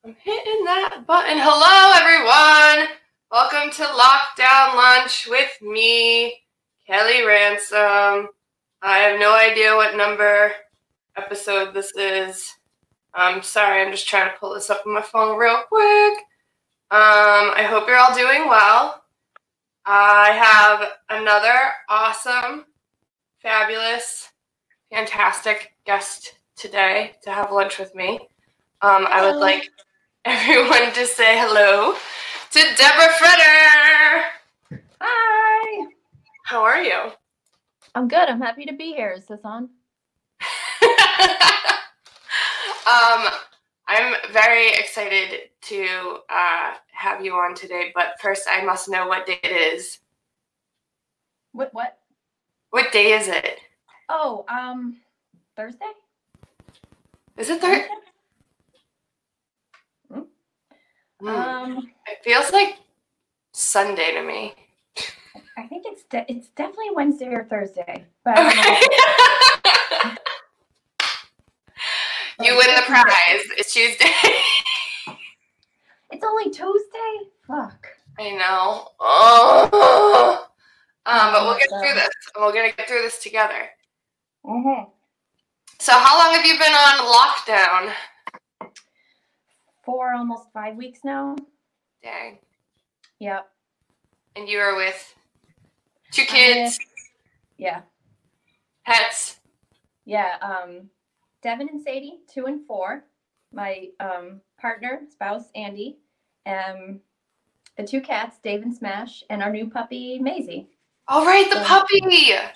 I'm hitting that button. Hello, everyone. Welcome to Lockdown Lunch with me, Kelly Ransom. I have no idea what number episode this is. I'm sorry, I'm just trying to pull this up on my phone real quick. I hope you're all doing well. I have another awesome, fabulous, fantastic guest today to have lunch with me. I would like everyone to say hello to Deborah Fritter. Hi. How are you? I'm good. I'm happy to be here. Is this on? I'm very excited to have you on today, but first I must know what day it is. What? What day is it? Oh, Thursday? Is it Thursday? It feels like Sunday to me. I think it's definitely Wednesday or Thursday. But okay. You win the prize. It's Tuesday. It's only Tuesday? Fuck. I know. Oh. But we'll get through this. We're going to get through this together. Mm-hmm. So how long have you been on lockdown? For almost 5 weeks now. Dang. Yep. And you are with 2 kids? Yeah. Pets? Yeah. Devon and Sadie, 2 and 4. My partner, spouse, Andy. The 2 cats, Dave and Smash, and our new puppy, Maisie. All right, the puppy. Yeah.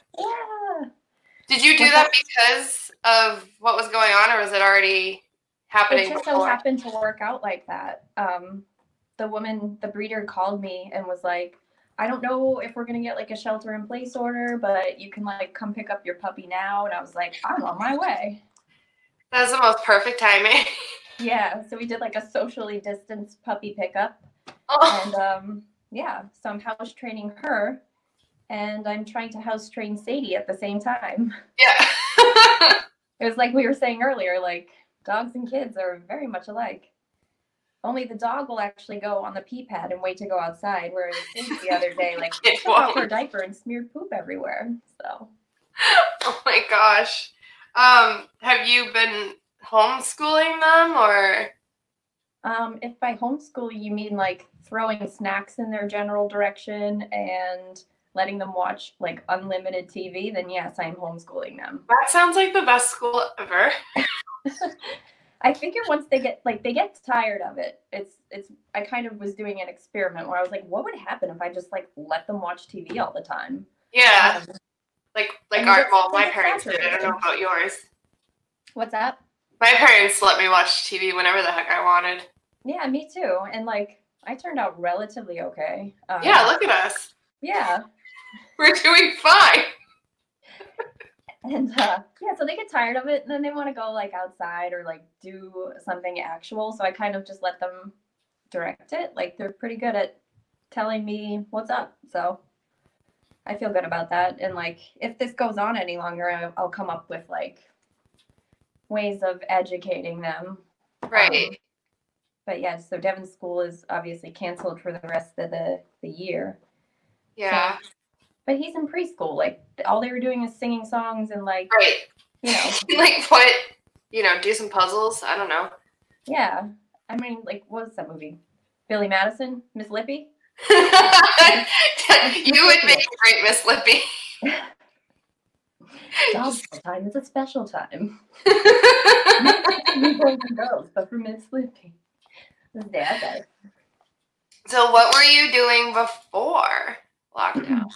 Did you do that because of what was going on, or was it already happening? It just so happened to work out like that. The breeder called me and was like, I don't know if we're going to get like a shelter in place order, but you can like come pick up your puppy now. And I was like, I'm on my way. That was the most perfect timing. Yeah. So we did like a socially distanced puppy pickup. Oh. And yeah, so I'm house training her and I'm trying to house train Sadie at the same time. Yeah. It was like we were saying earlier, like dogs and kids are very much alike. Only the dog will actually go on the pee pad and wait to go outside, whereas the other day, like, took off her diaper and smeared poop everywhere. So. Oh my gosh. Have you been homeschooling them, or? If by homeschool you mean like throwing snacks in their general direction and letting them watch like unlimited TV, then yes, I'm homeschooling them. That sounds like the best school ever. I figure once they get tired of it, I kind of was doing an experiment where I was like, what would happen if I just like let them watch TV all the my parents did. I don't know about yours. What's that? My parents let me watch TV whenever the heck I wanted. Yeah, me too. And like, I turned out relatively okay. Yeah, look at us. Yeah. We're doing fine. And yeah, so they get tired of it and then they want to go like outside or like do something actual. So I kind of just let them direct it. Like they're pretty good at telling me what's up. So I feel good about that. And like, if this goes on any longer, I'll come up with like ways of educating them. Right. But yeah, so Devon's school is obviously canceled for the rest of the year. Yeah. So, but he's in preschool. Like all they were doing is singing songs and like, right. You know, like do some puzzles. I don't know. Yeah. I mean, like, what was that movie? Billy Madison? Miss Lippy? You would make a great Miss Lippy. Dog time is a special time. Boys and girls, but for Miss Lippy. Okay. So what were you doing before lockdown?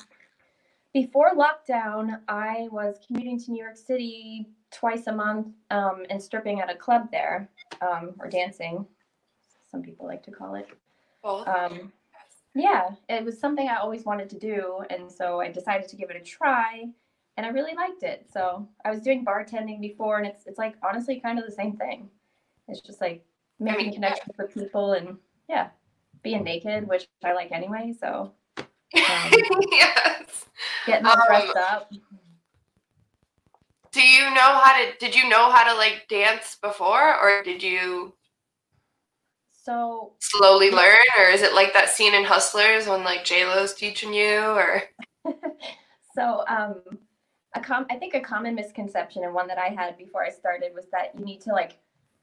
Before lockdown, I was commuting to New York City twice a month and stripping at a club there, or dancing, some people like to call it. Both. Yeah, it was something I always wanted to do, and so I decided to give it a try, and I really liked it. So I was doing bartending before, and it's like honestly kind of the same thing. It's just like making connections with people and yeah, being naked, which I like anyway. So yes, getting them dressed up. Did you know how to like dance before, or did you So slowly learn, or is it like that scene in Hustlers when like J-Lo's teaching you, or? So I think a common misconception, and one that I had before I started, was that you need to like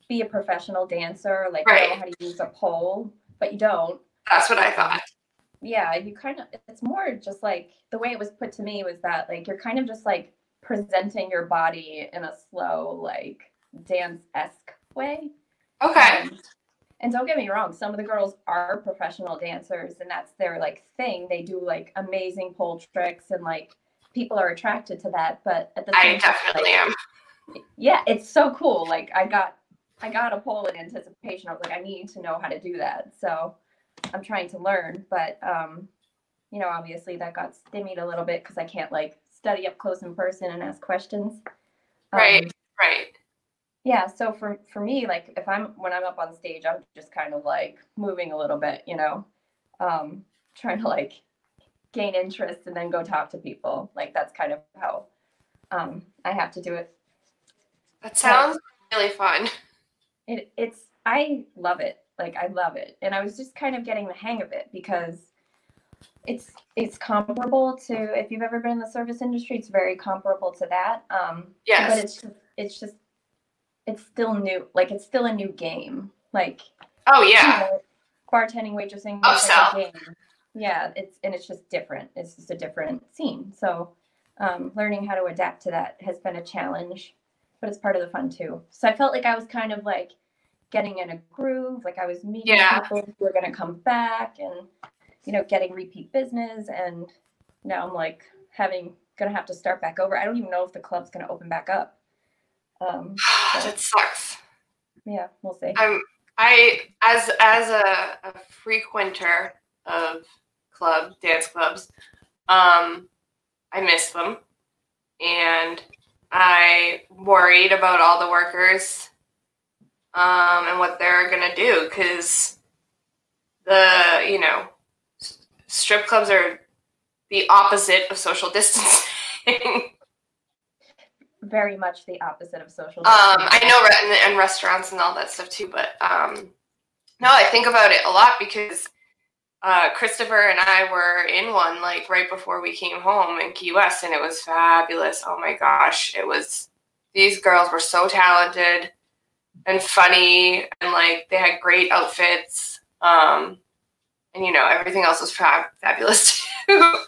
be a professional dancer, like Right. know how to use a pole, but you don't. That's what I thought. Yeah, you kind of, it's more just like the way it was put to me was that like you're kind of just like presenting your body in a slow, like dance-esque way. Okay. And don't get me wrong, some of the girls are professional dancers and that's their like thing. They do like amazing pole tricks and like people are attracted to that. But at the same time, definitely am. Yeah, it's so cool. Like I got a pole in anticipation. I was like, I need to know how to do that. So I'm trying to learn, but you know, obviously that got stymied a little bit because I can't like study up close in person and ask questions. Right. Yeah, so for me, like if when I'm up on stage, I'm just kind of like moving a little bit, you know, trying to like gain interest and then go talk to people. Like that's kind of how I have to do it. That sounds really fun. I love it. Like I love it. And I was just kind of getting the hang of it because it's comparable to, if you've ever been in the service industry, it's very comparable to that. Yes. But it's still new. Like it's still a new game. Like, oh yeah, you know, bartending, waitressing, it's like a game. Yeah, it's just different. It's just a different scene. So learning how to adapt to that has been a challenge, but it's part of the fun too. So I felt like I was kind of like getting in a groove. Like I was meeting people who were going to come back and, you know, getting repeat business. And now I'm like gonna have to start back over. I don't even know if the club's going to open back up. That sucks. Yeah, we'll see. As a frequenter of dance clubs, I miss them, and I worried about all the workers, and what they're gonna do, because strip clubs are the opposite of social distancing. Very much the opposite of social distancing. I know, and restaurants and all that stuff too, but no, I think about it a lot because Christopher and I were in one like right before we came home in Key West, and it was fabulous. Oh my gosh, these girls were so talented and funny, and like they had great outfits, and you know, everything else was fabulous too.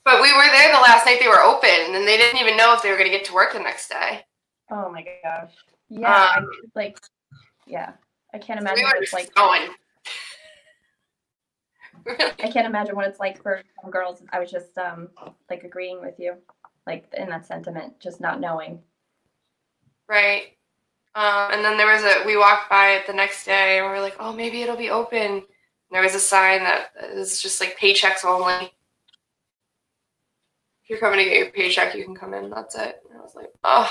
But we were there the last night they were open, and they didn't even know if they were going to get to work the next day. Oh my gosh! Yeah, I can't imagine what it's like. Going. I can't imagine what it's like for some girls. I was just like agreeing with you, like in that sentiment, just not knowing. Right. And then we walked by it the next day, and we were like, oh, maybe it'll be open. And there was a sign that is just like paychecks only. If you're coming to get your paycheck, you can come in. That's it. And I was like, oh.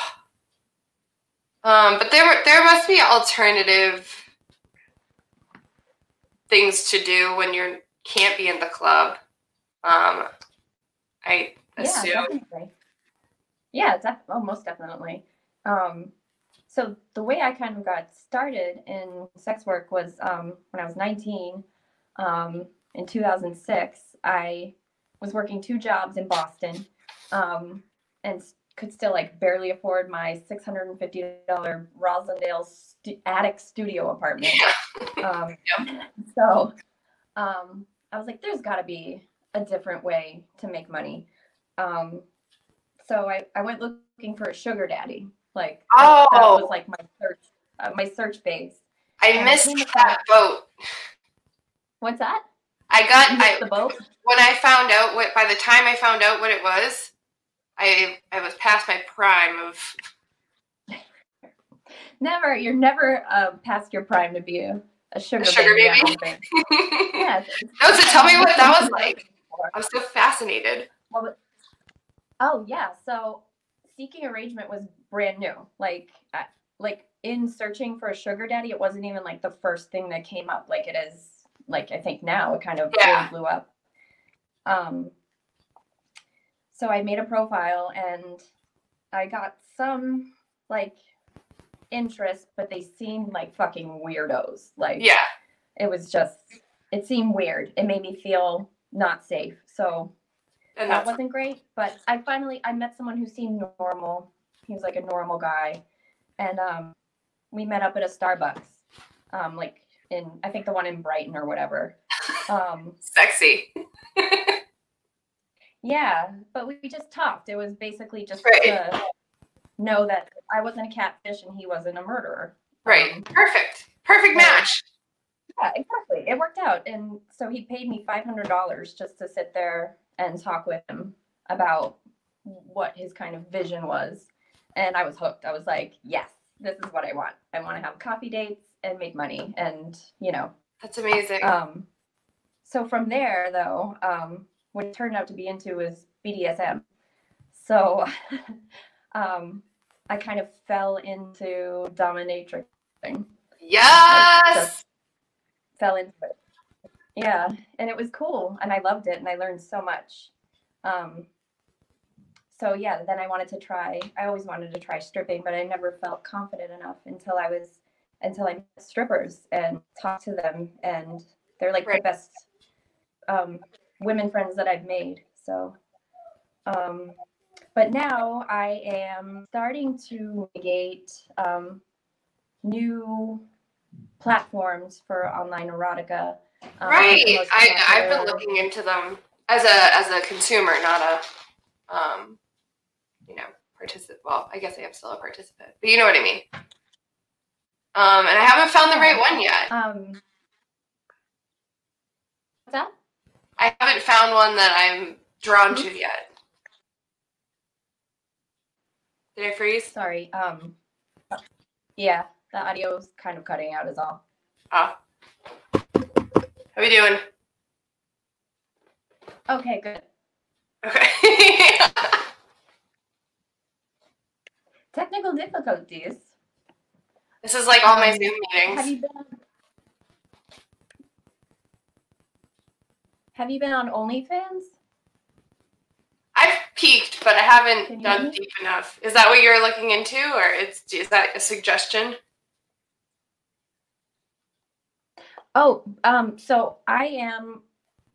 But there must be alternative things to do when you can't be in the club. I assume. Yeah, definitely. Yeah, most definitely. So the way I kind of got started in sex work was when I was 19. In 2006, I was working 2 jobs in Boston, and could still like barely afford my $650 Rosendale attic studio apartment. So I was like, there's got to be a different way to make money. So I went looking for a sugar daddy. Like that was like my search phase. I missed that boat. What's that? The boat? When I found out by the time I found out what it was, I was past my prime of. You're never past your prime to be a sugar baby. Yeah. No, so tell me what that was like. I'm so fascinated. Oh yeah, so seeking arrangement was brand new. Like in searching for a sugar daddy, it wasn't even like the first thing that came up like it is. Like I think now it kind of really blew up. So I made a profile and I got some like interest, but they seemed like fucking weirdos. Like it was just, it seemed weird. It made me feel not safe. So that wasn't great. But I met someone who seemed normal. He was like a normal guy. And we met up at a Starbucks, like in, I think the one in Brighton or whatever. Sexy. Yeah, but we just talked. It was basically just to know that I wasn't a catfish and he wasn't a murderer. Right. Perfect match. Yeah, exactly. It worked out. And so he paid me $500 just to sit there and talk with him about what his kind of vision was. And I was hooked. I was like, yes, this is what I want. I want to have coffee dates and make money. And, you know. That's amazing. So from there, though, what it turned out to be into was BDSM. So I kind of fell into dominatrix thing. Yes! Fell into it. Yeah, and it was cool, and I loved it, and I learned so much. So yeah, then I always wanted to try stripping, but I never felt confident enough until I met strippers and talked to them, and they're like the best women friends that I've made. So, but now I am starting to negate new platforms for online erotica. Right. I've been looking into them as a consumer, not a participant. Well, I guess I am still a participant, but you know what I mean. And I haven't found the right one yet. What's that? I haven't found one that I'm drawn to yet. Did I freeze? Sorry. Yeah, the audio's kind of cutting out is all. How are we doing? Okay, good. Okay. Technical difficulties. This is like all my Zoom meetings. Have you been on OnlyFans? I've peeked, but I haven't dug deep enough. Is that what you're looking into, or is that a suggestion? Oh, so I am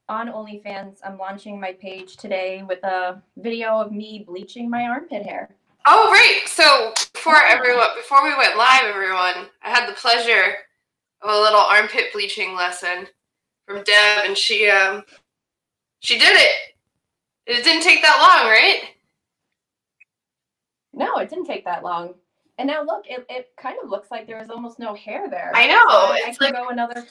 on OnlyFans. I'm launching my page today with a video of me bleaching my armpit hair. Oh, right. So before we went live, everyone, I had the pleasure of a little armpit bleaching lesson from Deb, and she did it. It didn't take that long, right? No, it didn't take that long. And now look, it kind of looks like there was almost no hair there. I know. So I can go another.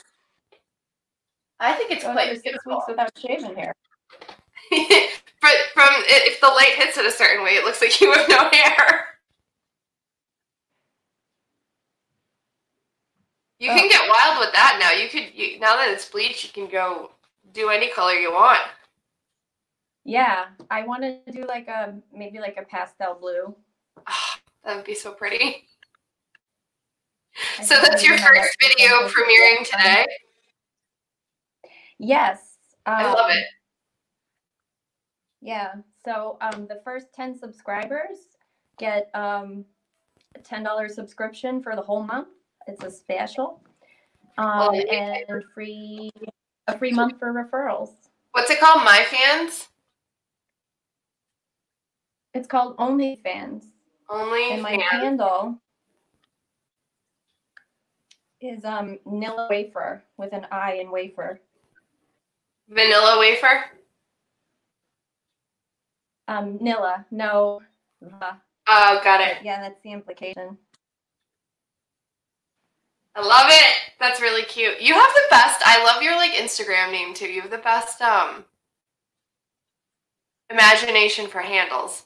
I think it's quite 6 weeks without shaving hair. But if the light hits it a certain way, it looks like you have no hair. You can get wild with that now. Now that it's bleached, you can go do any color you want. Yeah, I want to do maybe like a pastel blue. Oh, that would be so pretty. So that's your first video premiering today? Yes. I love it. Yeah. So the first 10 subscribers get a $10 subscription for the whole month. It's a special. And a free month for referrals. What's it called? My Fans? It's called OnlyFans. And my handle is Nilla Wafer with an I in wafer. Vanilla wafer? Nilla, no. Oh, got it. Yeah, that's the implication. I love it. That's really cute. You have the best. I love your Instagram name too. You have the best imagination for handles.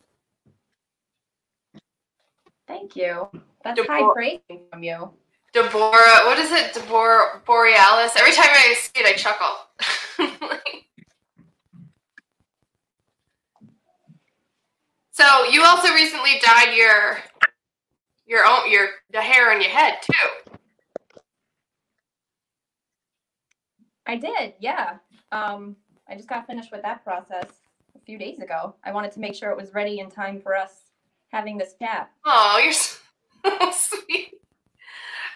Thank you. That's high praise from you. Deborah, what is it? Deborah Borealis. Every time I see it, I chuckle. So you also recently dyed the hair on your head too. I did, yeah. I just got finished with that process a few days ago. I wanted to make sure it was ready in time for us having this chat. Oh, you're so sweet.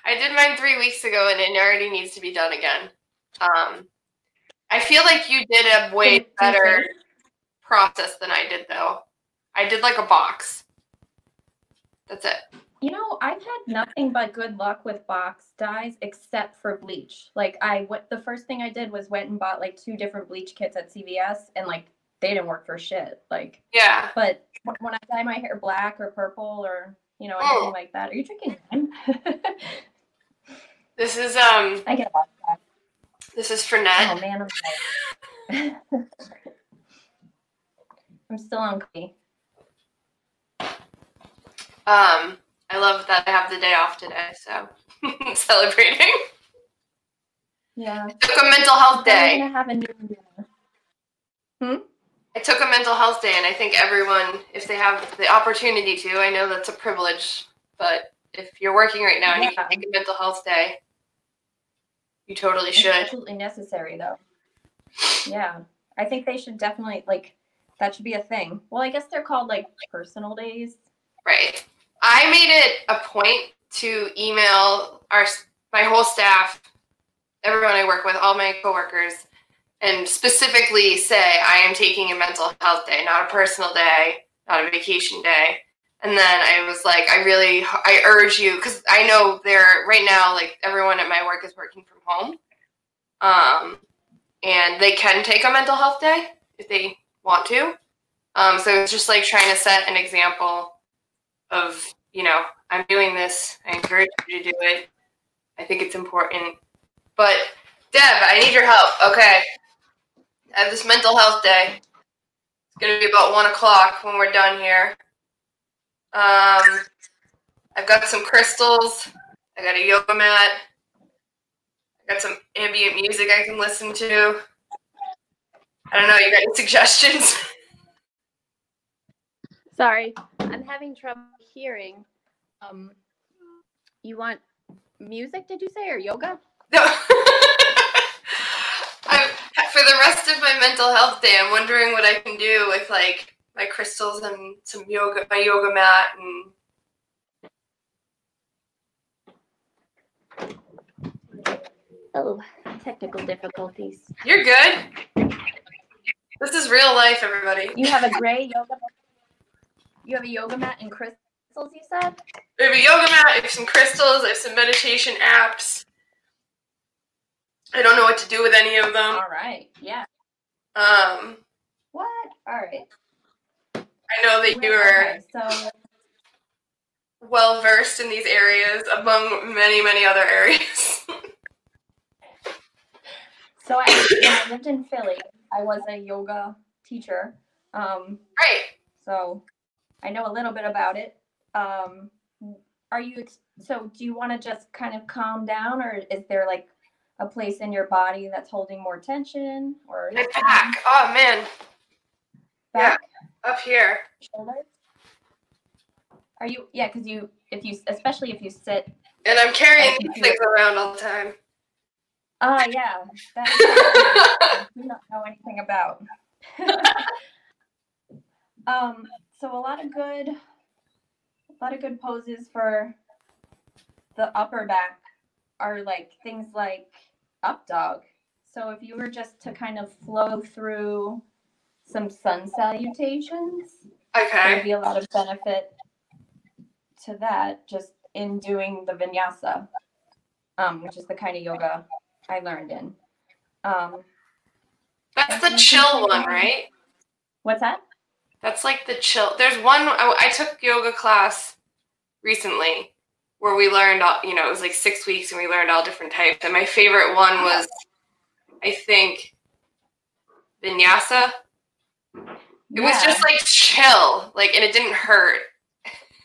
I did mine 3 weeks ago, and it already needs to be done again. I feel like you did a way better process than I did, though. I did like a box. That's it. You know, I've had nothing but good luck with box dyes except for bleach. Like the first thing I did was went and bought like 2 different bleach kits at CVS, and like they didn't work for shit. Like, yeah. But when I dye my hair black or purple or, you know, anything like that. Are you drinking wine? This is I get a box dye. This is for Ned. Oh man, I'm still on coffee. I love that I have the day off today, so celebrating. Yeah. I took a mental health day. I'm gonna have a new I took a mental health day, and I think everyone, if they have the opportunity to, I know that's a privilege, but if you're working right now and you can take a mental health day, you totally should. It's absolutely necessary, though. Yeah. I think they should definitely, like, that should be a thing. Well, I guess they're called, like, personal days. Right. I made it a point to email my whole staff, everyone I work with, all my coworkers, and specifically say I am taking a mental health day, not a personal day, not a vacation day. And then I was like, I urge you, because I know right now, like, everyone at my work is working from home. And they can take a mental health day if they want to. So it's just like trying to set an example of, you know, I'm doing this. I encourage you to do it. I think it's important. But, Deb, I need your help. Okay. I have this mental health day. It's going to be about 1 o'clock when we're done here. I've got some crystals. I got a yoga mat. I got some ambient music I can listen to. I don't know. You got any suggestions? Sorry, I'm having trouble hearing. You want music, did you say, or yoga? No. For the rest of my mental health day, I'm wondering what I can do with, like, my crystals and my yoga mat and... Oh, technical difficulties. You're good. This is real life, everybody. You have a gray yoga mat? You have a yoga mat and crystals, you said? I have a yoga mat, I have some crystals, I have some meditation apps. I don't know what to do with any of them. All right, yeah. What? All right. I know that you are well versed in these areas, among many, many other areas. So when I lived in Philly, I was a yoga teacher. Right. So I know a little bit about it. So do you want to just kind of calm down, or is there like a place in your body that's holding more tension? Or my back. Oh man. Back? Yeah, up here. Shoulders? Are you? Yeah, because especially if you sit. And I'm carrying these things around all the time. Yeah. That is I do not know anything about. So a lot of good poses for the upper back are like things like up dog. So if you were just to kind of flow through some sun salutations, there'd be a lot of benefit to that just in doing the vinyasa, which is the kind of yoga I learned in. That's the chill one, right? What's that? That's like the chill. There's one, I took yoga class recently where we learned, it was like 6 weeks and we learned all different types. And my favorite one was, I think, vinyasa. It was just like chill, like, and it didn't hurt.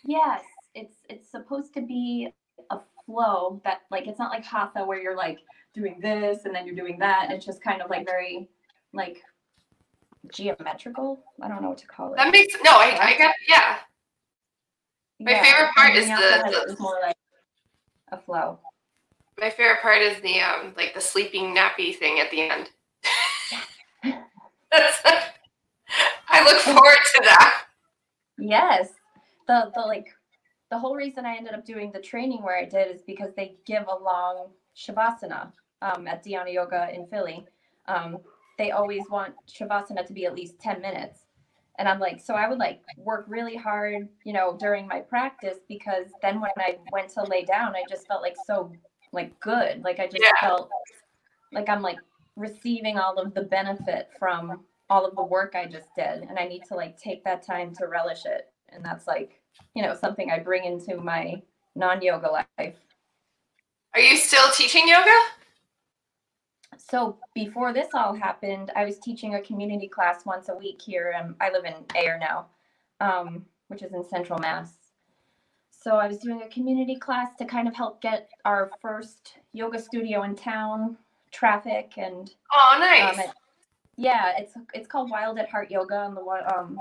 Yes, it's supposed to be a flow that, like, it's not like hatha where you're like doing this and then you're doing that. It's just kind of like very like geometrical. I don't know what to call it. That makes I got yeah. My favorite part is it's more like a flow. My favorite part is the like the sleeping nappy thing at the end. I look forward to that. Yes. The the whole reason I ended up doing the training where I did is because they give a long shavasana at Dhyana Yoga in Philly. They always want shavasana to be at least 10 minutes. And I'm like, so I would like work really hard, you know, during my practice, because then when I went to lay down, I just felt like so like good. Like I just felt like I'm like receiving all of the benefit from all of the work I just did. And I need to like take that time to relish it. And that's like, you know, something I bring into my non-yoga life. Are you still teaching yoga? So before this all happened, I was teaching a community class once a week here. I live in Ayer now, which is in Central Mass. So I was doing a community class to kind of help get our first yoga studio in town, traffic, and oh, nice. It's called Wild at Heart Yoga, and the one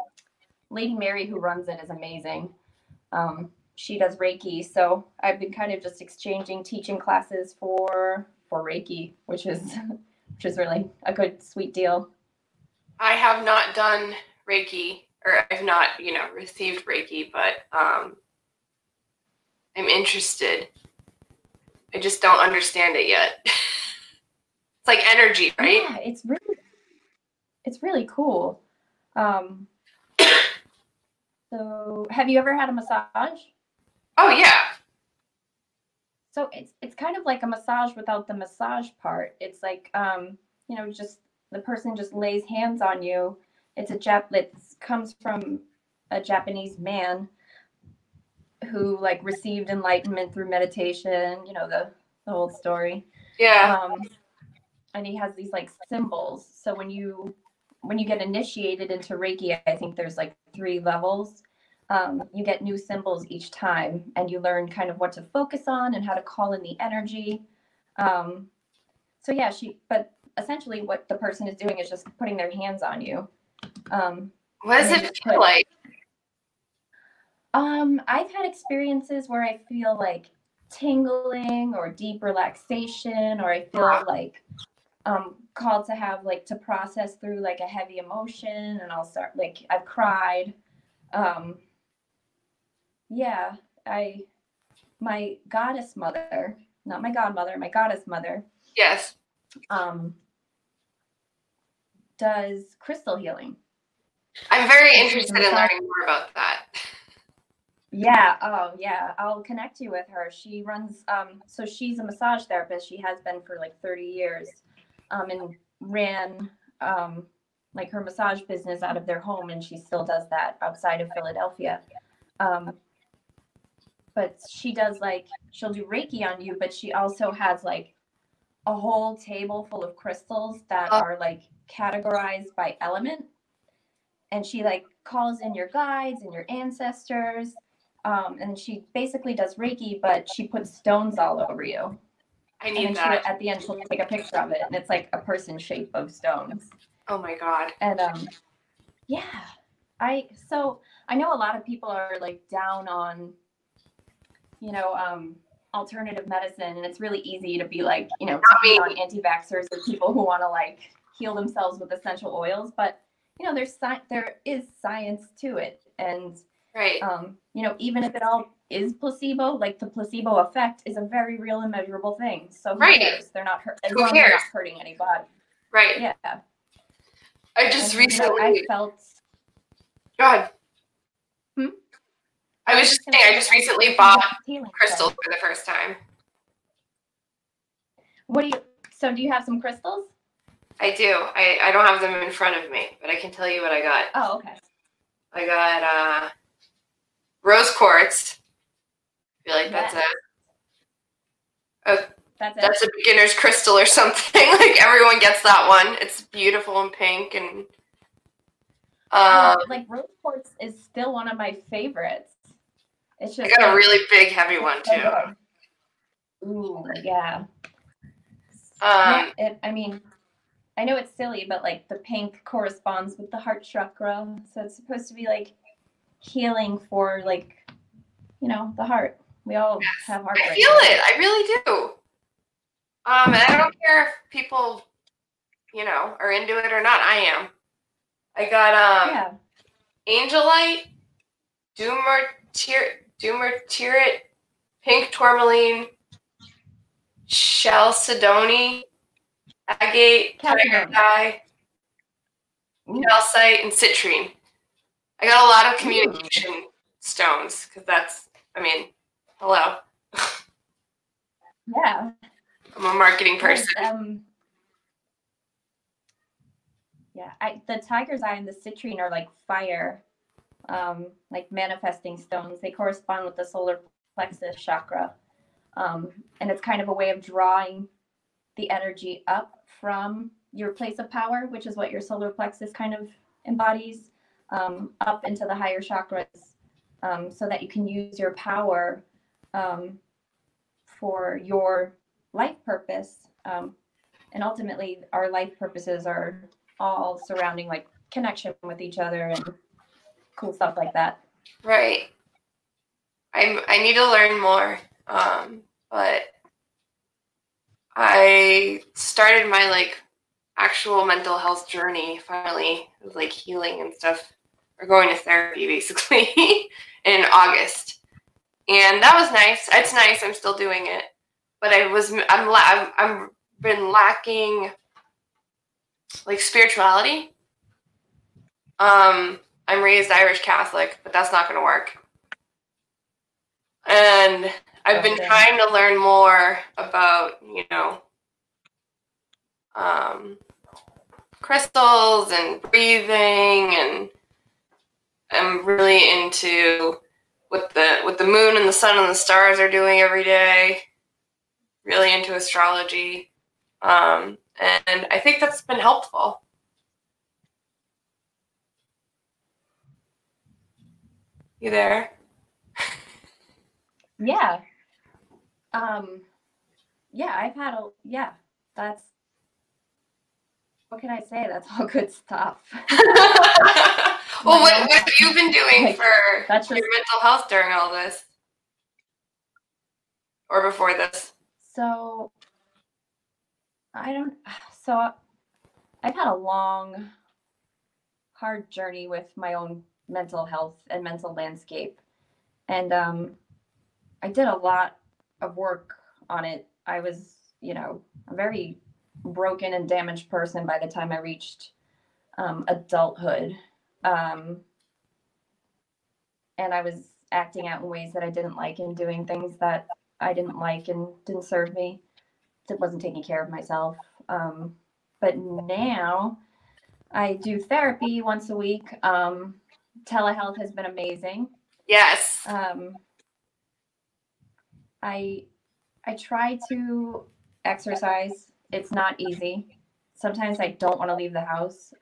Lady Mary who runs it is amazing. She does Reiki, so I've been kind of just exchanging teaching classes for Reiki, which is really a good, sweet deal. I have not done Reiki, or I've not, you know, received Reiki, but I'm interested. I just don't understand it yet. It's like energy, right? Yeah, it's really cool. So have you ever had a massage? Oh yeah. So it's kind of like a massage without the massage part. It's like you know, just the person just lays hands on you. It comes from a Japanese man who like received enlightenment through meditation, you know, the old story. Yeah. And he has these like symbols. So when you get initiated into Reiki, I think there's like 3 levels. You get new symbols each time, and you learn kind of what to focus on and how to call in the energy. So yeah, but essentially what the person is doing is just putting their hands on you. What does it feel like? I've had experiences where I feel like tingling or deep relaxation, or I feel like called to have like to process through like a heavy emotion, and I'll start like I've cried. Yeah, my goddess mother, not my godmother, my goddess mother. Yes. Does crystal healing. I'm very interested in learning more about that. Yeah. Oh, yeah. I'll connect you with her. She runs, so she's a massage therapist. She has been for like 30 years, and ran, like her massage business out of their home. And she still does that outside of Philadelphia. But she does like, she'll do Reiki on you, but she also has like a whole table full of crystals that are like categorized by element. And she like calls in your guides and your ancestors. And she basically does Reiki, but she puts stones all over you. I need that. At the end, she'll take a picture of it, and it's like a person shape of stones. Oh my God. And yeah, I know a lot of people are like down on, you know, alternative medicine, and it's really easy to be like, you know, on anti-vaxxers or people who want to like heal themselves with essential oils, but you know, there is science to it, and right. You know, even if it all is placebo, like the placebo effect is a very real and measurable thing. So who cares? They're not they're not hurting anybody. Right. Yeah. I just recently. You know, I felt. Go ahead. I was just saying, I just recently bought crystals for the first time. So do you have some crystals? I do. I don't have them in front of me, but I can tell you what I got. Oh, okay. I got rose quartz. I feel like that's a beginner's crystal or something. Like everyone gets that one. It's beautiful and pink, and like rose quartz is still one of my favorites. It's just I got a really big, heavy one too. Ooh, yeah. I mean, I know it's silly, but like the pink corresponds with the heart chakra, so it's supposed to be like healing for like, you know, the heart. We all have heart. I feel it. I really do. And I don't care if people, you know, are into it or not. I am. I got angelite, dumertirate, pink tourmaline, chalcedony, agate, tiger eye, calcite, and citrine. I got a lot of communication stones because that's, I mean, hello. Yeah. I'm a marketing person. The tiger's eye and the citrine are like fire, like manifesting stones. They correspond with the solar plexus chakra. And it's kind of a way of drawing the energy up from your place of power, which is what your solar plexus kind of embodies, up into the higher chakras, so that you can use your power for your life purpose. And ultimately, our life purposes are all surrounding like connection with each other and cool stuff like that. Right. I need to learn more, but I started my like actual mental health journey finally, with like healing and stuff, or going to therapy basically in August, and that was nice. It's nice. I'm still doing it, but I'm been lacking like spirituality. I'm raised Irish Catholic, but that's not going to work. And I've been trying to learn more about, you know, crystals and breathing, and I'm really into what the moon and the sun and the stars are doing every day. Really into astrology. And I think that's been helpful. You there? Yeah. That's, what can I say? That's all good stuff. Well, what have you been doing like, for your mental health during all this? Or before this? So, I've had a long, hard journey with my own mental health and mental landscape. And I did a lot of work on it. I was, you know, a very broken and damaged person by the time I reached adulthood. And I was acting out in ways that I didn't like and doing things that I didn't like and didn't serve me. It wasn't taking care of myself. But now I do therapy once a week. Telehealth has been amazing. Yes. I try to exercise. It's not easy. Sometimes I don't want to leave the house.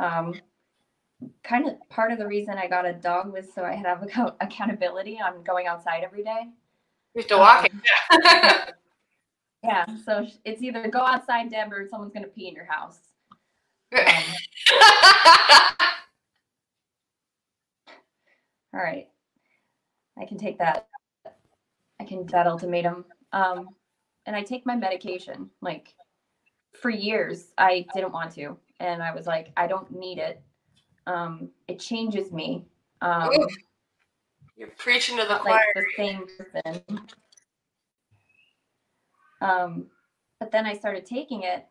Kind of part of the reason I got a dog was so I have accountability on going outside every day. You have to walk it. Yeah, so it's either go outside, Deb, or someone's going to pee in your house. All right. I can take that. That ultimatum. And I take my medication. Like, for years, I didn't want to. And I was like, I don't need it. It changes me. You're preaching to the choir. Like the same person. But then I started taking it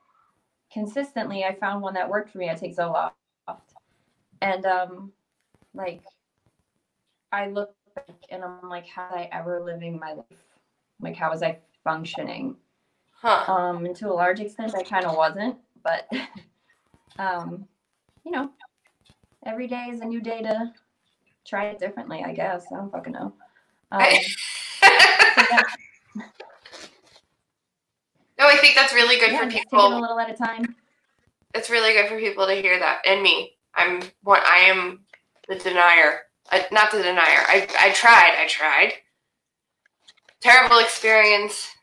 consistently. I found one that worked for me. I take Zoloft. And like, I look back and I'm like, how was I ever living my life? Like, how was I functioning? And to a large extent, I kind of wasn't. But, you know, every day is a new day to try it differently, I guess. I don't fucking know. So, yeah. No, I think that's really good for just people. take it a little at a time. It's really good for people to hear that. And me. I am the denier. Not the denier. I tried. Terrible experience.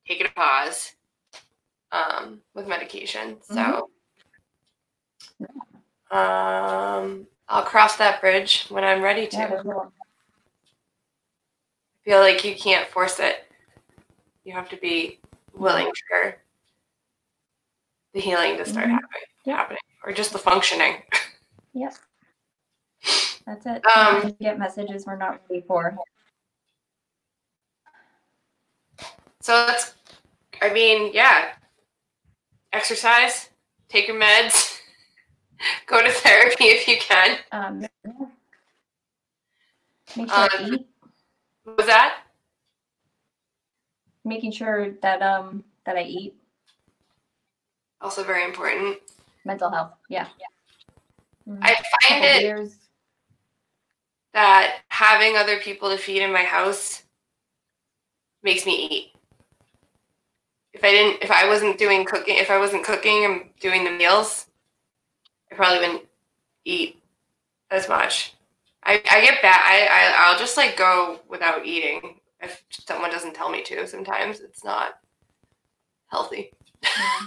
Take it a pause. With medication. So I'll cross that bridge when I'm ready to. Yeah, I feel like you can't force it. You have to be willing for the healing to start happening, or just the functioning. Yep. That's it. You get messages we're not ready for. So that's, I mean, yeah. Exercise, take your meds, go to therapy if you can. Make sure I eat. What was that? Making sure that that I eat. Also very important. Mental health, yeah. I find it that having other people to feed in my house makes me eat. If I wasn't cooking and doing the meals, I probably wouldn't eat as much. I get bad. I'll just like go without eating if someone doesn't tell me to. Sometimes it's not healthy. Yeah.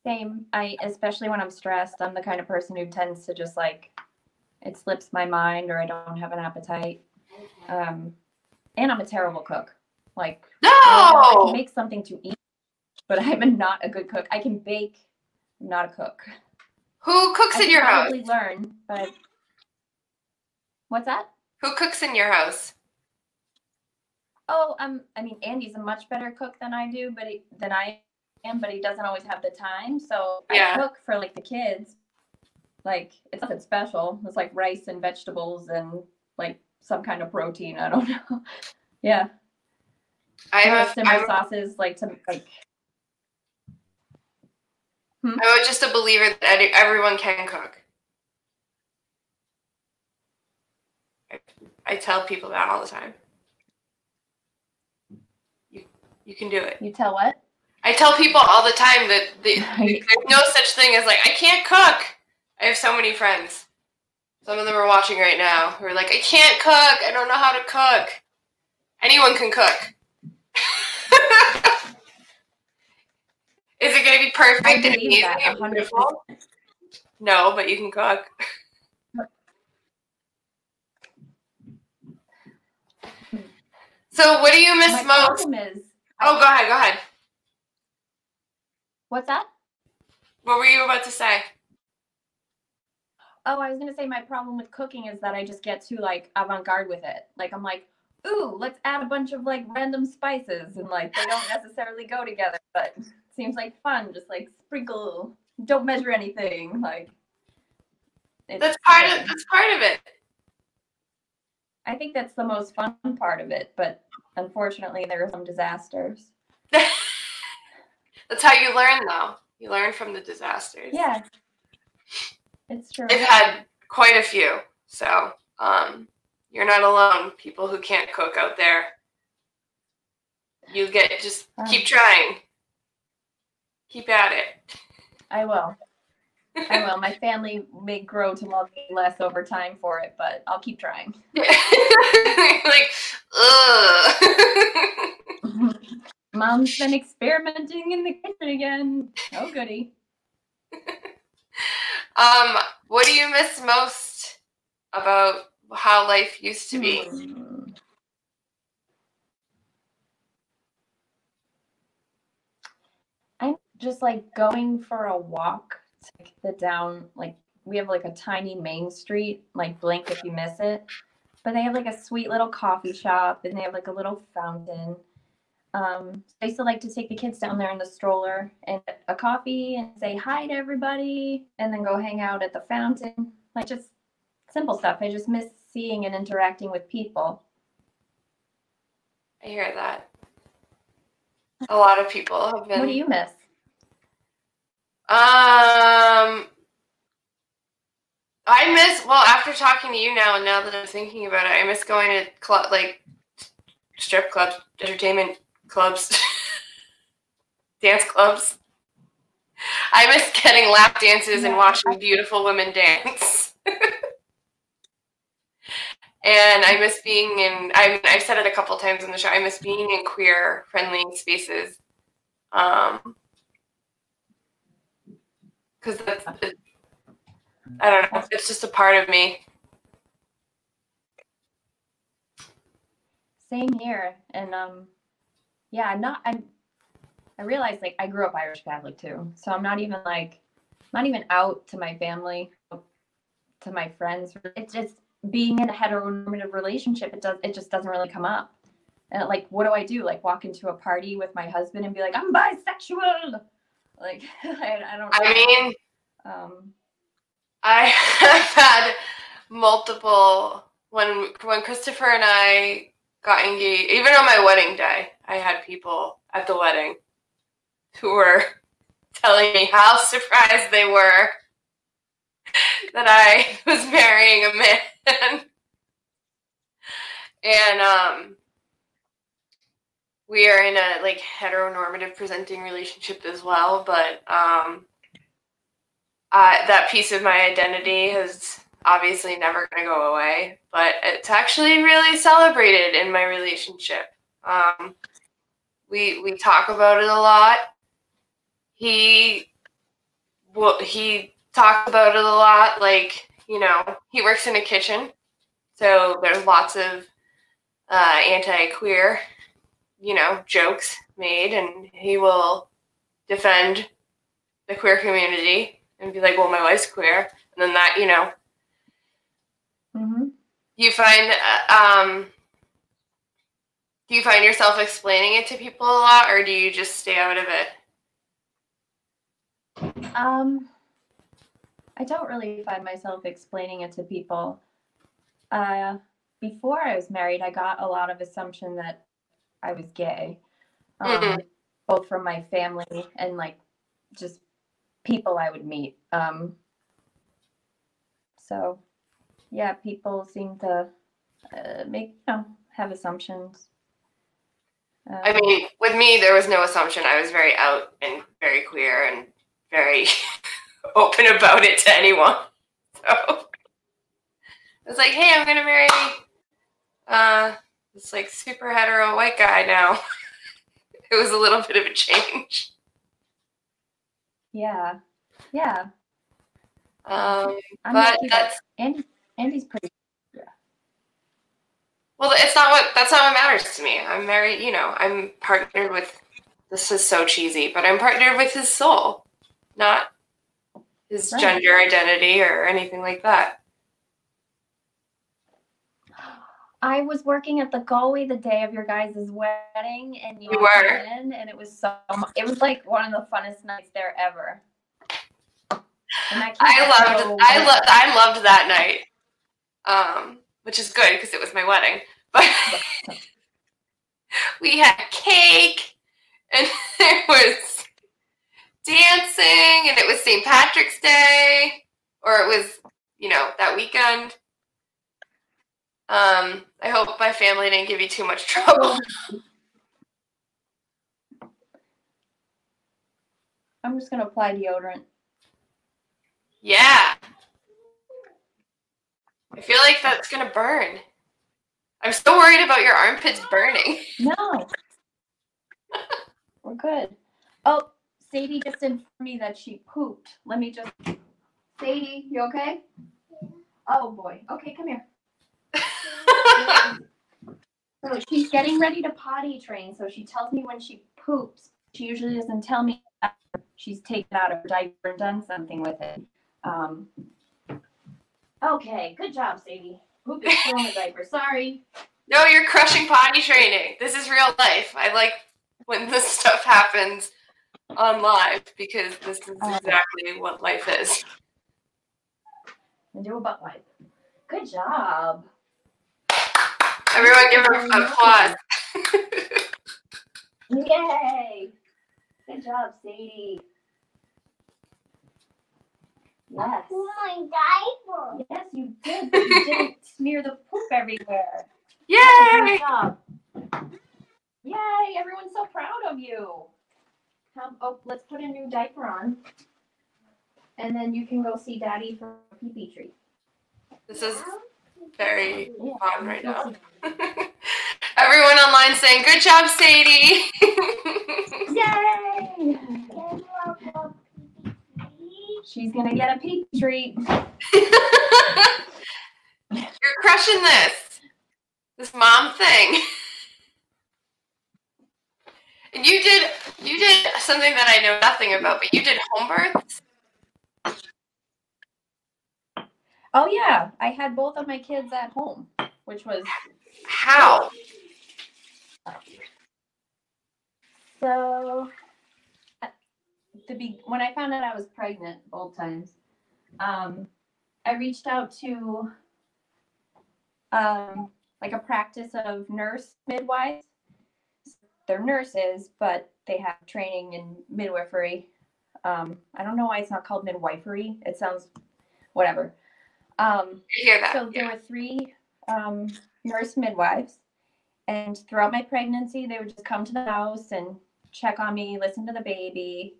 Same. Especially when I'm stressed, I'm the kind of person who tends to just like, it slips my mind or I don't have an appetite. And I'm a terrible cook. Like, no! I can make something to eat, but I'm not a good cook. I can bake, I'm not a cook. Who cooks in your house? I probably learn, but what's that? Who cooks in your house? Oh, I mean, Andy's a much better cook than I am, but he doesn't always have the time. So yeah. I cook for like the kids. Like, it's nothing special. It's like rice and vegetables and like some kind of protein. I don't know. Yeah. I'm sauces like to like. I'm just a believer that everyone can cook. I tell people that all the time. You can do it. You tell what? I tell people all the time that there's no such thing as like, I can't cook. I have so many friends. Some of them are watching right now who are like, I can't cook. I don't know how to cook. Anyone can cook. Is it going to be perfect and amazing and beautiful? No, but you can cook. So what do you miss most? Oh, go ahead. What's that? What were you about to say? Oh, I was going to say my problem with cooking is that I just get too like avant-garde with it. Like I'm like, ooh, let's add a bunch of like random spices and like they don't necessarily go together, but it seems like fun. Just like sprinkle, don't measure anything. Like that's part of it. I think that's the most fun part of it, but unfortunately there are some disasters. That's how you learn though. You learn from the disasters. Yeah. It's true. I've had quite a few. So, you're not alone. People who can't cook out there. Just keep trying. Keep at it. I will. My family may grow to love me less over time for it, but I'll keep trying. Like, ugh. Mom's been experimenting in the kitchen again. Oh, goody. What do you miss most about how life used to be? I'm just like going for a walk to we have like a tiny main street, like blink if you miss it. But they have like a sweet little coffee shop and they have like a little fountain. I used to like to take the kids down there in the stroller and get a coffee and say hi to everybody and then go hang out at the fountain. Like just simple stuff. I just miss seeing and interacting with people. I hear that. A lot of people have been. What do you miss? I miss, well, after talking to you now and now that I'm thinking about it, I miss going to strip clubs, entertainment clubs, dance clubs. I miss getting lap dances and watching beautiful women dance. And I miss being in, I've said it a couple times in the show, I miss being in queer friendly spaces. Because I don't know, it's just a part of me. Same here. And I realized like I grew up Irish Catholic too. So I'm not even out to my family, to my friends. It's just being in a heteronormative relationship, it just doesn't really come up. And like, what do I do? Like, walk into a party with my husband and be like, I'm bisexual. Like, I don't know. I mean, Um, I have had multiple, when Christopher and I got engaged, even on my wedding day, I had people at the wedding who were telling me how surprised they were that I was marrying a man. And we are in a like heteronormative presenting relationship as well, but that piece of my identity is obviously never going to go away, but it's actually really celebrated in my relationship. We talk about it a lot. He talks about it a lot. Like, you know, he works in a kitchen, so there's lots of anti-queer, you know, jokes made, and he will defend the queer community and be like, well, my wife's queer. And then that, you know, you find, do you find yourself explaining it to people a lot, or do you just stay out of it? I don't really find myself explaining it to people. Before I was married, I got a lot of assumption that I was gay, both from my family and like just people I would meet. So yeah, people seem to have assumptions. I mean, with me, there was no assumption. I was very out and very queer and very open about it to anyone. So I was like, hey, I'm going to marry this like super hetero white guy now. It was a little bit of a change. Yeah. But that's Andy's pretty. Well, that's not what matters to me. I'm married, you know, I'm partnered with, this is so cheesy, but I'm partnered with his soul, not his gender identity or anything like that. I was working at the Galway the day of your guys' wedding, and you were in, and it was like one of the funnest nights there ever. I loved that night. Which is good because it was my wedding. But we had cake, and there was dancing, and it was St. Patrick's Day, or it was, you know, that weekend. I hope my family didn't give you too much trouble. I'm just going to apply deodorant. Yeah. I feel like that's going to burn. I'm so worried about your armpits burning. No. We're good. Oh, Sadie just informed me that she pooped. Let me just... Sadie, you okay? Yeah. Oh, boy. Okay, come here. So she's getting ready to potty train, so she tells me when she poops. She usually doesn't tell me after she's taken out her diaper and done something with it. Okay, good job, Sadie. Poop is still in the diaper. Sorry. No, you're crushing potty training. This is real life. I like when this stuff happens on live because this is exactly what life is. And do a butt wipe. Good job. Everyone give her an applause. Yay! Good job, Sadie. Yes. My diaper. Yes, you did. But you didn't smear the poop everywhere. Yay! Good job. Yay! Everyone's so proud of you. Let's put a new diaper on. And then you can go see Daddy for a pee-pee treat. This is very fun right now. Everyone online saying, good job, Sadie. Yay! She's going to get a pee-pee treat. You're crushing this mom thing. And you did something that I know nothing about, but you did homebirths? Oh, yeah. I had both of my kids at home, which was... How? So, when I found out I was pregnant both times, I reached out to like a practice of nurse midwives. They're nurses, but they have training in midwifery. I don't know why it's not called midwifery. It sounds whatever. I hear that. So there were 3 nurse midwives, and throughout my pregnancy, they would just come to the house and check on me, listen to the baby.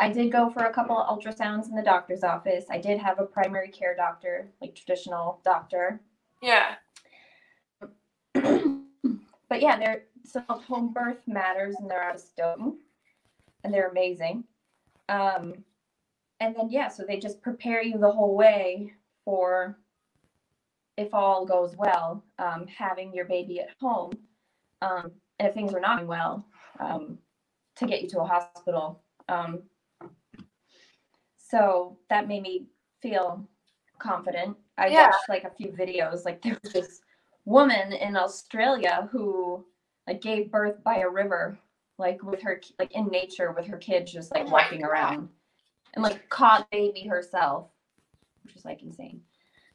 I did go for a couple of ultrasounds in the doctor's office. I did have a primary care doctor, like traditional doctor. Yeah. But yeah, they're home birth matters, and they're out of Stoughton, and they're amazing. And then yeah, so they just prepare you the whole way for, if all goes well, having your baby at home, and if things are not going well, to get you to a hospital. So that made me feel confident. I watched like a few videos. Like there was this woman in Australia who like gave birth by a river, like with her, like in nature with her kids, just like walking around, and like caught baby herself, which is like insane.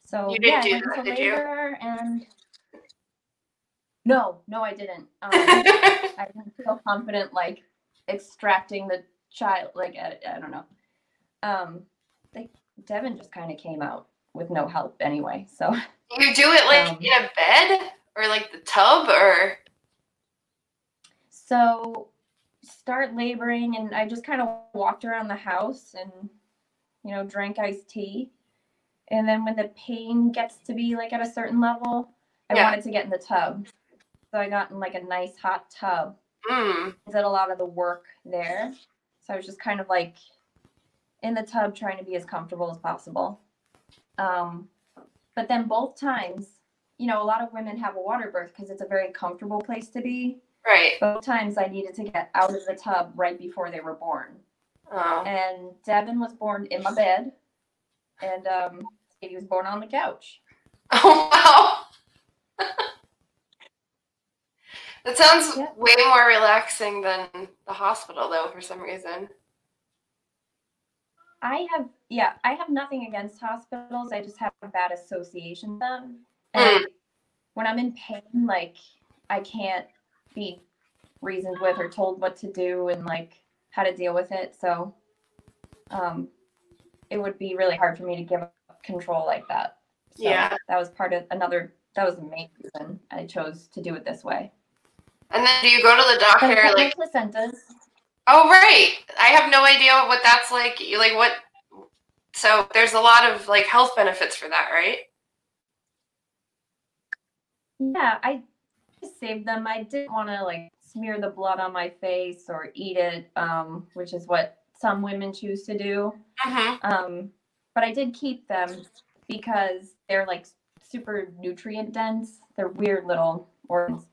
So you didn't I do went that, into did you? labor, and no, I didn't. I didn't feel confident like extracting the child. Like I don't know. Like Devon just kind of came out with no help anyway. So you do it like in a bed or like the tub or? So start laboring, and I just kind of walked around the house and, you know, drank iced tea. And then when the pain gets to be like at a certain level, I wanted to get in the tub. So I got in like a nice hot tub. I did a lot of the work there. So I was just kind of like in the tub trying to be as comfortable as possible. But then both times, you know, a lot of women have a water birth because it's a very comfortable place to be. Right. Both times I needed to get out of the tub right before they were born. Oh. And Devon was born in my bed, and Sadie was born on the couch. Oh, wow. That sounds way more relaxing than the hospital, though, for some reason. I have nothing against hospitals. I just have a bad association with them. And when I'm in pain, like, I can't be reasoned with or told what to do and, like, how to deal with it. So it would be really hard for me to give up control like that. So that was that was the main reason I chose to do it this way. And then do you go to the doctor like placentas? Oh, right. I have no idea what that's like. Like what? So there's a lot of like health benefits for that, right? Yeah, I saved them. I didn't want to like smear the blood on my face or eat it, which is what some women choose to do. But I did keep them because they're like super nutrient dense. They're weird little organs.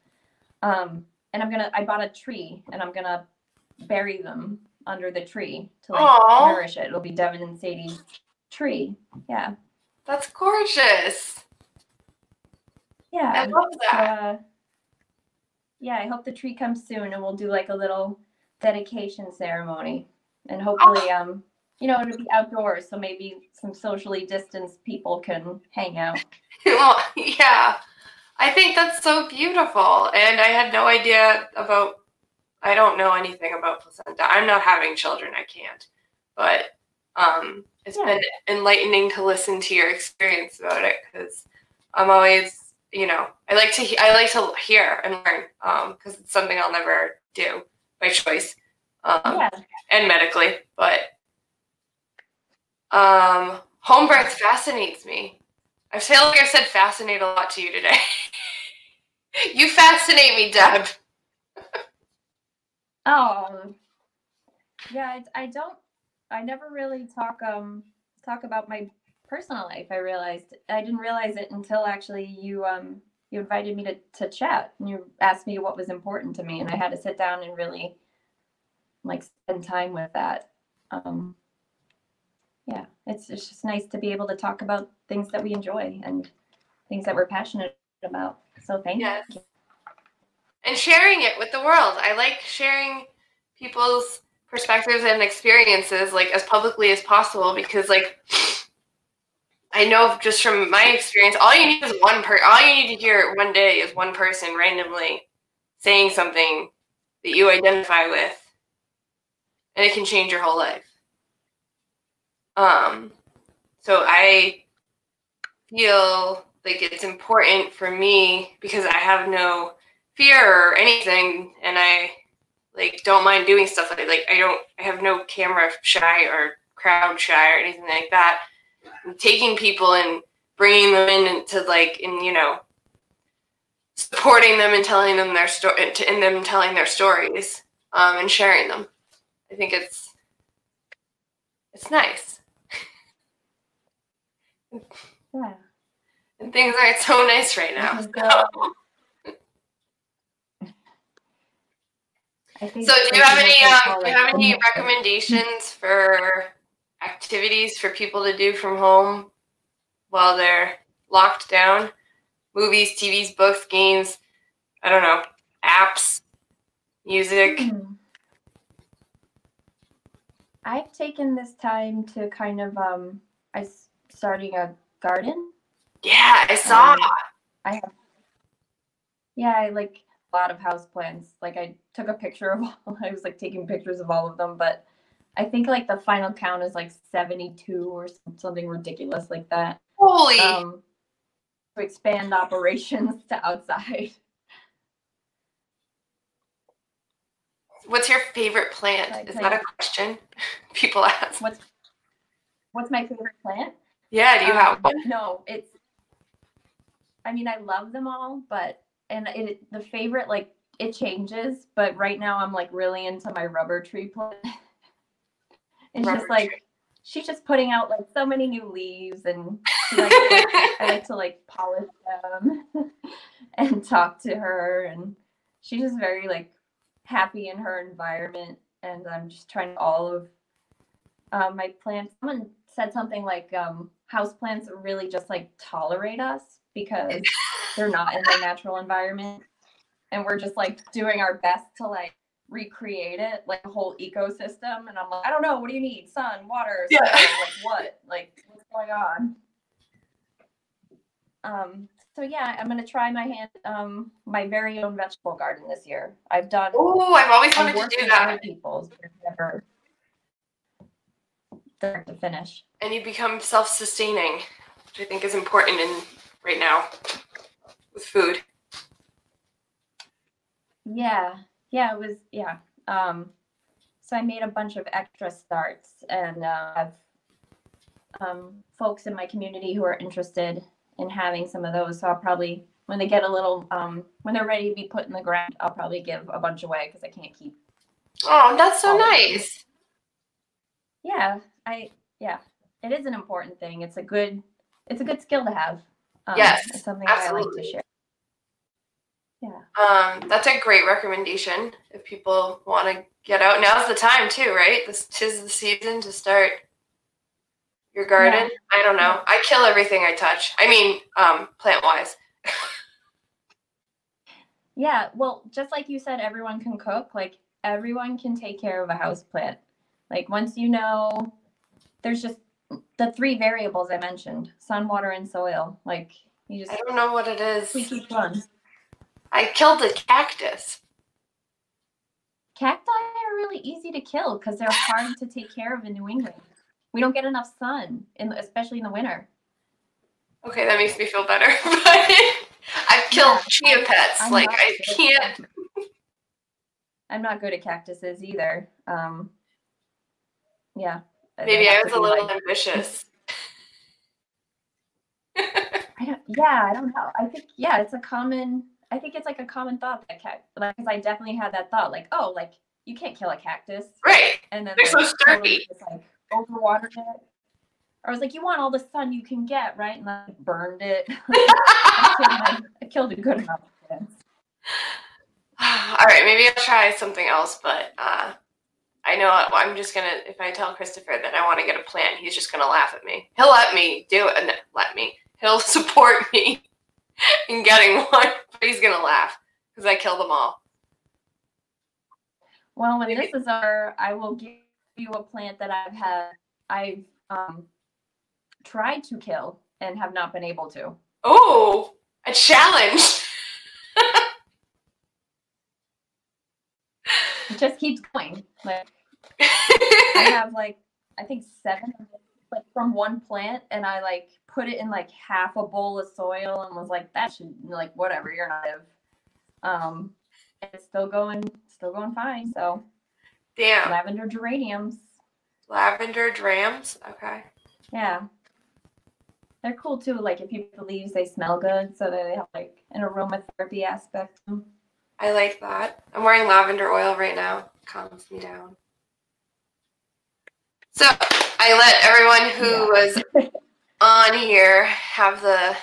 And I bought a tree, and I'm gonna bury them under the tree to like nourish it. It'll be Devon and Sadie's tree. Yeah. That's gorgeous. Yeah. I love that. So, I hope the tree comes soon, and we'll do like a little dedication ceremony, and hopefully, you know, it'll be outdoors, so maybe some socially distanced people can hang out. Well, yeah. I think that's so beautiful, and I had no idea about. I don't know anything about placenta. I'm not having children. I can't. But it's been enlightening to listen to your experience about it, because I'm always, you know, I like to hear and learn, because it's something I'll never do by choice, and medically. But home birth fascinates me. I feel like I said fascinate a lot to you today. You fascinate me, Deb. Yeah, I never really talk about my personal life. I didn't realize it until actually you invited me to chat, and you asked me what was important to me, and I had to sit down and really like spend time with that. It's just nice to be able to talk about things that we enjoy and things that we're passionate about. So thank you. and sharing it with the world. I like sharing people's perspectives and experiences like as publicly as possible because like I know just from my experience, all you need is all you need to hear one day is one person randomly saying something that you identify with, and it can change your whole life. So I feel like it's important for me because I have no fear or anything, and I like don't mind doing stuff like I have no camera shy or crowd shy or anything like that. And taking people and bringing them into like you know, supporting them and telling them their story and them telling their stories and sharing them. I think it's nice. Yeah. And things aren't so nice right now. I think So do you have any recommendations for activities for people to do from home while they're locked down? Movies, TVs, books, games, I don't know, apps, music. I've taken this time to kind of starting a garden. Yeah, I saw. I like a lot of houseplants. Like I took a picture of I was like taking pictures of all of them, but I think like the final count is like 72 or something ridiculous like that. Holy. To expand operations to outside. What's your favorite plant? Is that a question people ask? What's my favorite plant? Yeah, do you have one? No, I mean, I love them all, but the favorite, like, it changes, but right now I'm like really into my rubber tree plant. It's just like, she's just putting out like so many new leaves, and I like to like polish them and talk to her, and she's just very like happy in her environment, and I'm just trying all of my plants. Someone said something like house plants really just like tolerate us because they're not in their natural environment, and we're just like doing our best to like recreate it, like a whole ecosystem. And I'm like, I don't know, what do you need? Sun, water, soil, like what? Like what's going on? So yeah, I'm gonna try my hand my very own vegetable garden this year. I've always wanted to do that. Other people's, but never start to finish. And you become self-sustaining, which I think is important right now with food. Yeah, it was, yeah. So I made a bunch of extra starts, and have folks in my community who are interested in having some of those. So I'll probably, when they get a little, when they're ready to be put in the ground, I'll probably give a bunch away because I can't keep. Oh, that's so nice. Yeah, it is an important thing. It's a good skill to have. Yes, it's something absolutely. I like to share. Yeah. That's a great recommendation if people want to get out. Now's the time too, right? Tis the season to start your garden. Yeah. I don't know. I kill everything I touch. I mean, plant-wise. Yeah, well, just like you said, everyone can cook. Like, everyone can take care of a houseplant. Like, once you know, there's just the 3 variables I mentioned: sun, water, and soil. Like, you just... I don't know what it is. We keep one. I killed a cactus. Cacti are really easy to kill because they're hard to take care of in New England. We don't get enough sun, especially in the winter. Okay, that makes me feel better. But I've killed chia pets. I can't. I'm not good at cactuses either. Yeah. Maybe I was a little ambitious. I don't know. I think, it's like a common thought that because I definitely had that thought, like, oh, like you can't kill a cactus. Right. And then they're so sturdy. Just, like, overwatered it. I was like, you want all the sun you can get, right? And I burned it. I killed a good amount of plants. All right, maybe I'll try something else, but I know I'm just going to, if I tell Christopher that I want to get a plant, he's just going to laugh at me. He'll let me do it. He'll support me in getting one, but he's going to laugh because I kill them all. Well, when this is over, I will give you a plant that I've tried to kill and have not been able to. Oh, a challenge. It just keeps going. Like I have like I think 7 like from one plant, and I like put it in like half a bowl of soil and was like, that should like whatever, you're not live. And it's still going fine. So Damn. lavender geraniums. Lavender drams. Okay. Yeah. They're cool too. Like if you put the leaves, they smell good, so they have like an aromatherapy aspect. I like that. I'm wearing lavender oil right now. Calms me down. So I let everyone who was on here have the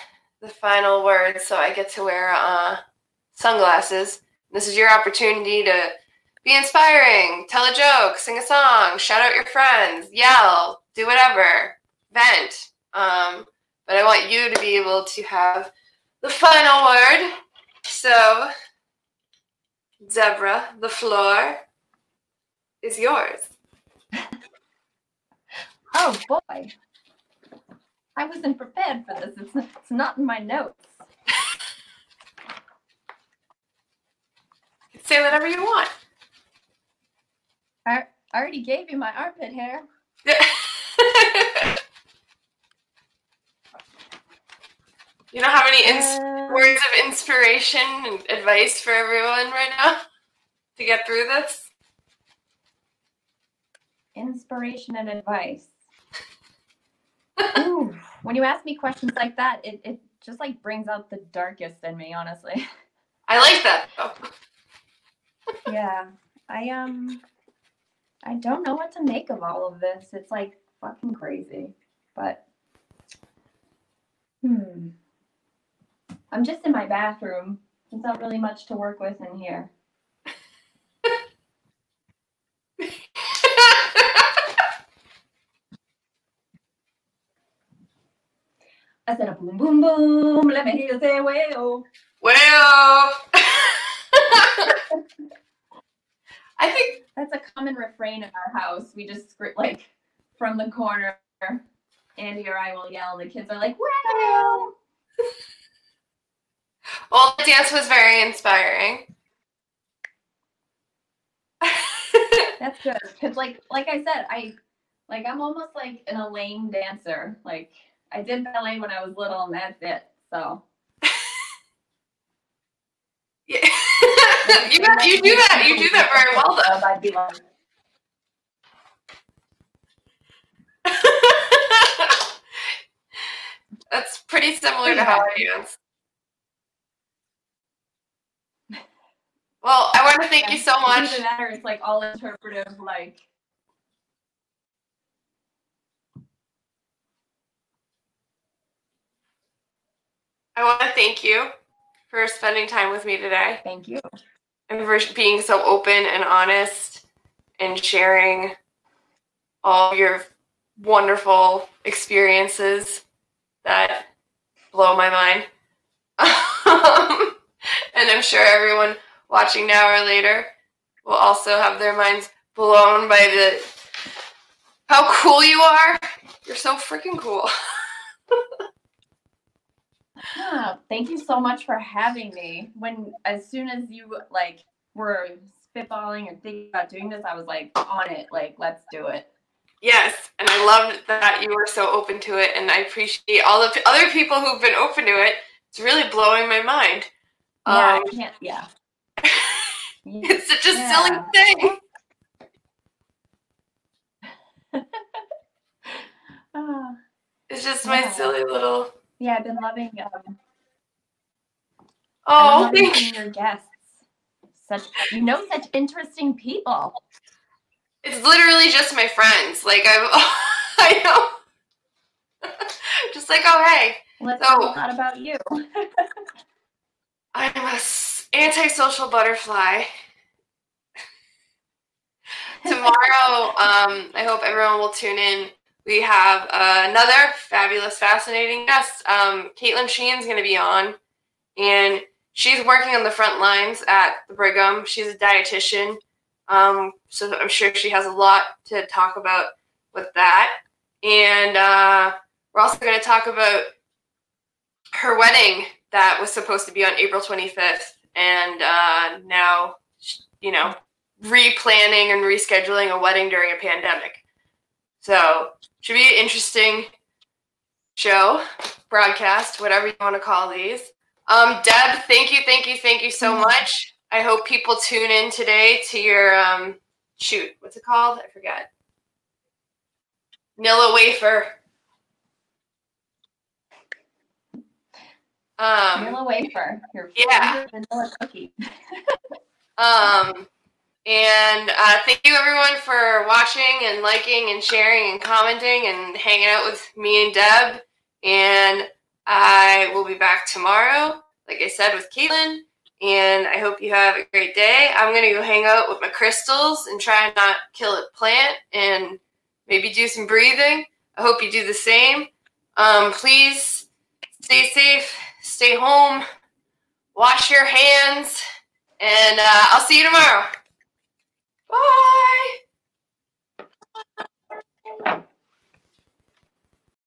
final word, so I get to wear sunglasses. This is your opportunity to be inspiring, tell a joke, sing a song, shout out your friends, yell, do whatever, vent. But I want you to be able to have the final word. So, Deborah, the floor is yours. Oh boy. I wasn't prepared for this. It's not in my notes. You can say whatever you want. I already gave you my armpit hair. You don't have any words of inspiration and advice for everyone right now to get through this? Inspiration and advice. Ooh, when you ask me questions like that, it just like brings out the darkest in me, honestly. I like that though. Yeah. I don't know what to make of all of this. It's like fucking crazy. But I'm just in my bathroom. There's not really much to work with in here. I said a boom, boom, boom. Let me hear you say, well. Well. I think that's a common refrain in our house. We just like from the corner, Andy or I will yell, and the kids are like, well. Well, the dance was very inspiring. That's good. Because like I said, I'm almost like an Elaine dancer. Like I did ballet when I was little, and that's it. So yeah. you do that very well though. I'd be like, that's pretty similar to how I dance. Well, I want to thank you so much. Either that or it's like all interpretive, like. I want to thank you for spending time with me today. Thank you. And for being so open and honest and sharing all your wonderful experiences that blow my mind. And I'm sure everyone watching now or later will also have their minds blown by how cool you are. You're so freaking cool. Thank you so much for having me. As soon as you like were spitballing and thinking about doing this, I was like on it. Like, let's do it. Yes, and I loved that you were so open to it, and I appreciate all the other people who've been open to it. It's really blowing my mind. Yeah, I can't. Yeah. It's such a silly thing. It's just my silly little. Yeah, I've been loving. Thank you. Your guests. Such interesting people. It's literally just my friends. Like I know. Just like, oh hey. Let's talk a lot about you. I'm a antisocial butterfly. Tomorrow, I hope everyone will tune in. We have another fabulous, fascinating guest. Caitlin Sheen's going to be on, and she's working on the front lines at the Brigham. She's a dietitian, so I'm sure she has a lot to talk about with that. And we're also going to talk about her wedding that was supposed to be on April 25th, and now, you know, replanning and rescheduling a wedding during a pandemic. So should be an interesting show, broadcast, whatever you want to call these. Deb, thank you so much. I hope people tune in today to your shoot. What's it called? I forget. Nilla wafer. Vanilla wafer. Your Yeah. vanilla cookie. And thank you everyone for watching and liking and sharing and commenting and hanging out with me and Deb. And I will be back tomorrow, like I said, with Caitlin. And I hope you have a great day. I'm going to go hang out with my crystals and try and not kill a plant and maybe do some breathing. I hope you do the same. Please stay safe, stay home, wash your hands, and I'll see you tomorrow. Bye!